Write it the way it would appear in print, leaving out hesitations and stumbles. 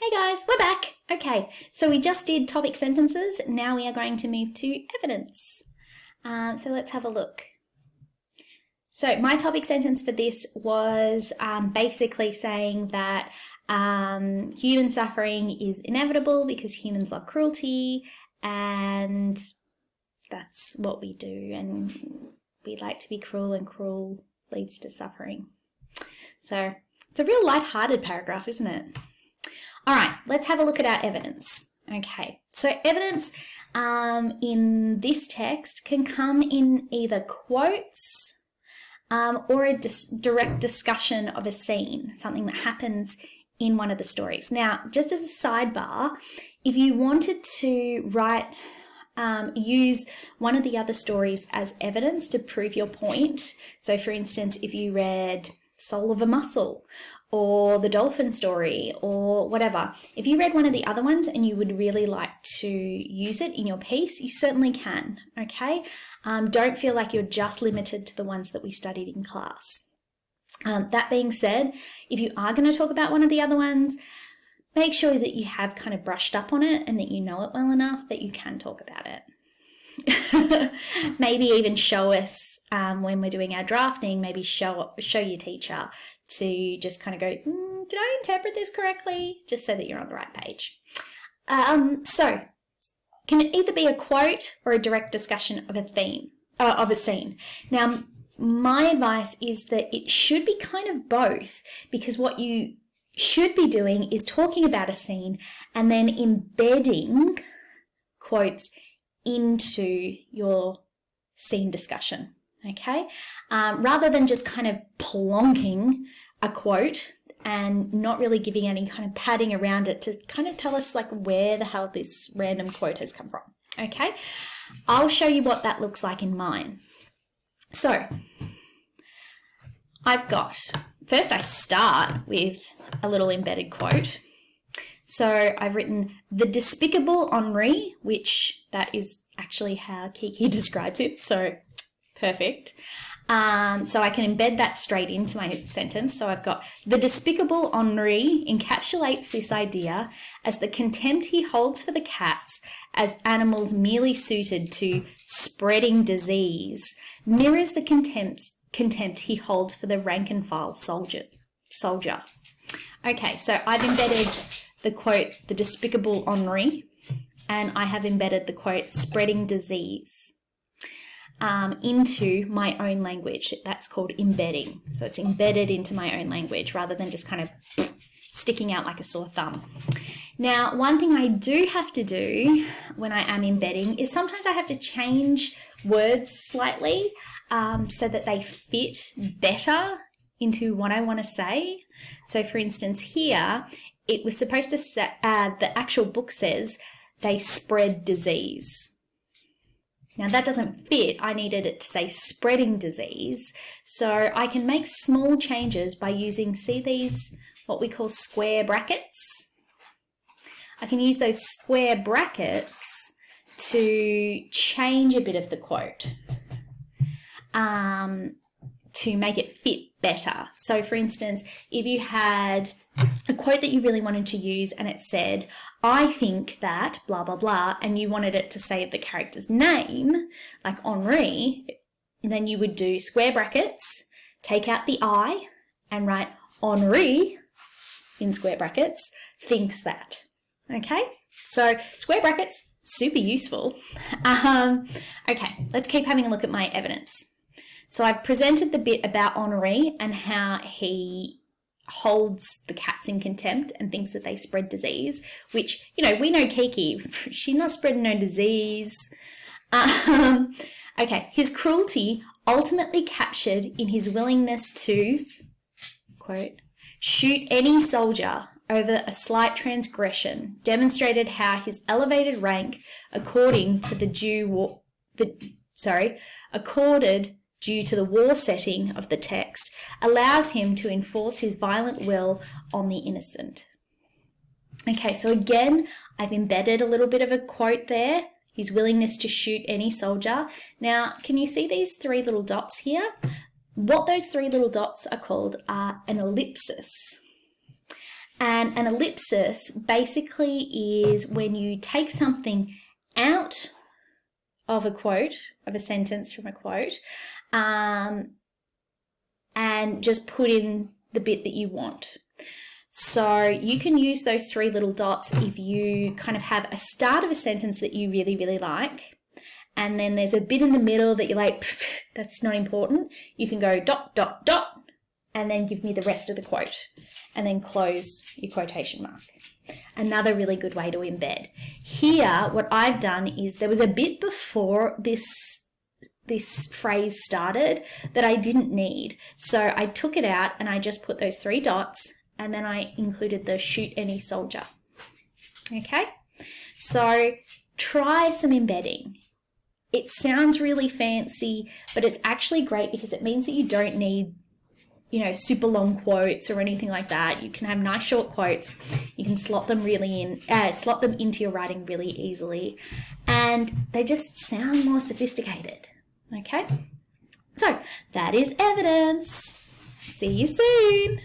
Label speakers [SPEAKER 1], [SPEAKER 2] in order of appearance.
[SPEAKER 1] Hey guys, we're back. Okay, so we just did topic sentences. Now we are going to move to evidence. So let's have a look. So my topic sentence for this was basically saying that human suffering is inevitable because humans love cruelty, and that's what we do, and we like to be cruel, and cruel leads to suffering. So it's a real light-hearted paragraph, isn't it? All right, let's have a look at our evidence. Okay, so evidence in this text can come in either quotes or a direct discussion of a scene, something that happens in one of the stories. Now, just as a sidebar, if you wanted to use one of the other stories as evidence to prove your point, so for instance, if you read Soul of a Mussel or the dolphin story or whatever, if you read one of the other ones and you would really like to use it in your piece, you certainly can, okay? Don't feel like you're just limited to the ones that we studied in class. That being said, if you are going to talk about one of the other ones, make sure that you have kind of brushed up on it and that you know it well enough that you can talk about it. Maybe even show us when we're doing our drafting, maybe show your teacher to just kind of go, did I interpret this correctly? Just so that you're on the right page. So, can it either be a quote or a direct discussion of a theme, of a scene? Now, my advice is that it should be kind of both, because what you should be doing is talking about a scene and then embedding quotes into your scene discussion, okay? Rather than just kind of plonking a quote and not really giving any kind of padding around it to kind of tell us like where the hell this random quote has come from, okay? I'll show you what that looks like in mine. So, first I start with a little embedded quote. So I've written the despicable Henri, which that is actually how Kiki describes it, so perfect. So I can embed that straight into my sentence. So I've got the despicable Henri encapsulates this idea as the contempt he holds for the cats as animals merely suited to spreading disease mirrors the contempt he holds for the rank and file soldier. Okay, so I've embedded the quote, the despicable Henri, and I have embedded the quote, spreading disease, into my own language. That's called embedding. So it's embedded into my own language rather than just kind of sticking out like a sore thumb. Now, one thing I do have to do when I am embedding is sometimes I have to change words slightly so that they fit better into what I want to say. So for instance, here, it was supposed to say, the actual book says, they spread disease. Now that doesn't fit. I needed it to say spreading disease. So I can make small changes by using, see these, what we call square brackets? I can use those square brackets to change a bit of the quote to make it fit better. So for instance, if you had a quote that you really wanted to use and it said, I think that blah, blah, blah, and you wanted it to say the character's name, like Henri, then you would do square brackets, take out the I, and write Henri, in square brackets, thinks that. Okay? So square brackets, super useful. Okay, let's keep having a look at my evidence. So I've presented the bit about Henri and how he holds the cats in contempt and thinks that they spread disease, which, you know, we know Kiki, she's not spreading no disease. Okay, his cruelty ultimately captured in his willingness to, quote, shoot any soldier over a slight transgression demonstrated how his elevated rank accorded due to the war setting of the text, allows him to enforce his violent will on the innocent. Okay, so again, I've embedded a little bit of a quote there, his willingness to shoot any soldier. Now, can you see these three little dots here? What those three little dots are called are an ellipsis. And an ellipsis basically is when you take something out of a quote, of a sentence from a quote, and just put in the bit that you want. So you can use those three little dots if you kind of have a start of a sentence that you really, really like, and then there's a bit in the middle that you're like, that's not important. You can go dot, dot, dot, and then give me the rest of the quote, and then close your quotation mark. Another really good way to embed. Here, what I've done is there was a bit before this phrase started that I didn't need. So I took it out and I just put those three dots, and then I included the shoot any soldier. Okay? So try some embedding. It sounds really fancy, but it's actually great because it means that you don't need, super long quotes or anything like that. You can have nice short quotes. You can slot them into your writing really easily, and they just sound more sophisticated. Okay? So that is evidence. See you soon.